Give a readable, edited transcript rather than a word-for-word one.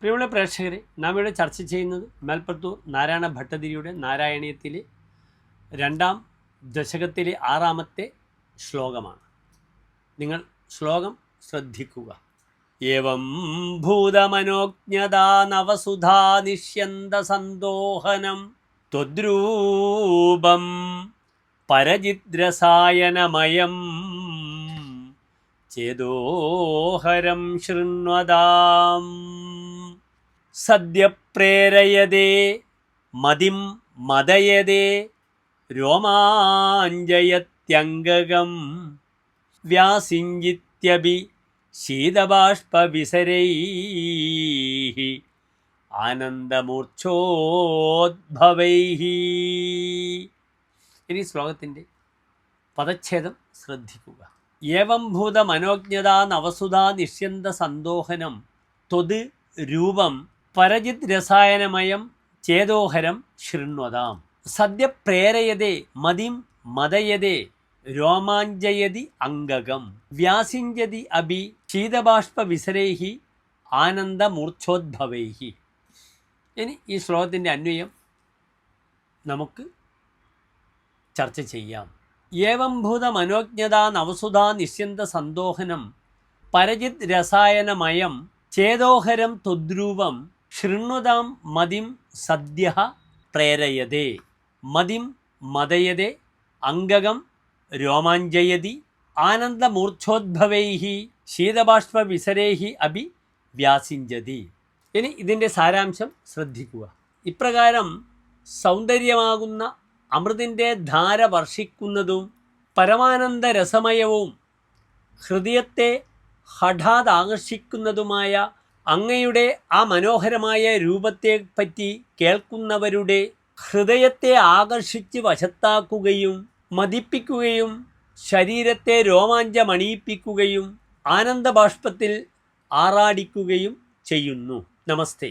പ്രിയമുള്ള പ്രേക്ഷകരെ, നാം ഇവിടെ ചർച്ച ചെയ്യുന്നത് മേൽപ്പത്തൂർ നാരായണ ഭട്ടതിരിയുടെ നാരായണീയത്തിലെ 2-ാം ദശകത്തിലെ 6-ാമത്തെ ശ്ലോകമാണ്. നിങ്ങൾ ശ്ലോകം ശ്രദ്ധിക്കുക. ഏവം ഭൂതമനോജ്ഞതാ നവസുധാ നിഷ്യന്ത സന്തോഹനം ത്വദ്രൂപം പരജിദ്രസായനമയം ചേതോഹരം ശൃണ്വതാം. സദ്യ പ്രേരയതേ മതിം മദയതേ രോമാഞ്ചയത്യംഗകം വ്യാസിഞ്ചിത്യപി ശീതബാഷ്പവിസരൈഃ ആനന്ദമൂർച്ഛോദ്ഭവൈഃ. ഇനി ശ്ലോകത്തിൻ്റെ പദച്ഛേദം ശ്രദ്ധിക്കുക. ഏവം ഭൂത മനോജ്ഞതാ നവസുധാ നിഷ്യന്ത സന്തോഹനം ത്വത് രൂപം പരജിത് രസായനമയം ചേതോഹരം ശൃണ്വതാം. സദ്യ പ്രേരയതേ മതിം മദയതേ രോമാഞ്ചയതി അംഗകം വ്യാസിഞ്ചതി അഭി ശീതബാഷ്പവിസരൈഃ ആനന്ദമൂർച്ഛോദ്ഭവൈഃ. ഇനി ഈ ശ്ലോകത്തിൻ്റെ അന്വയം നമുക്ക് ചർച്ച ചെയ്യാം. ഏവം ഭൂത മനോജ്ഞതാ നവസുധാ നിഷ്യന്ത സന്തോഹനം പരജിത് രസായനമയം ചേതോഹരം ത്വദ്രൂപം ശൃണ്വതാം. മതിം സദ്യ പ്രേരയതേ മതിം മദയതേ അംഗകം രോമാഞ്ചയതി ആനന്ദമൂർച്ഛോദ്ഭവൈഃ ശീതബാഷ്പവിസരൈഃ അഭി വ്യാസിഞ്ചതി. ഇനി ഇതിൻ്റെ സാരാംശം ശ്രദ്ധിക്കുക. ഇപ്രകാരം സൗന്ദര്യമാകുന്ന അമൃതിൻ്റെ ധാര വർഷിക്കുന്നതും പരമാനന്ദ രസമയവും ഹൃദയത്തെ ഹഠാത് ആകർഷിക്കുന്നതുമായ അങ്ങയുടെ ആ മനോഹരമായ രൂപത്തെപ്പറ്റി കേൾക്കുന്നവരുടെ ഹൃദയത്തെ ആകർഷിച്ച് വശത്താക്കുകയും മതിപ്പിക്കുകയും ശരീരത്തെ രോമാഞ്ചമണിയിപ്പിക്കുകയും ആനന്ദബാഷ്പത്തിൽ ആറാടിക്കുകയും ചെയ്യുന്നു. നമസ്തേ.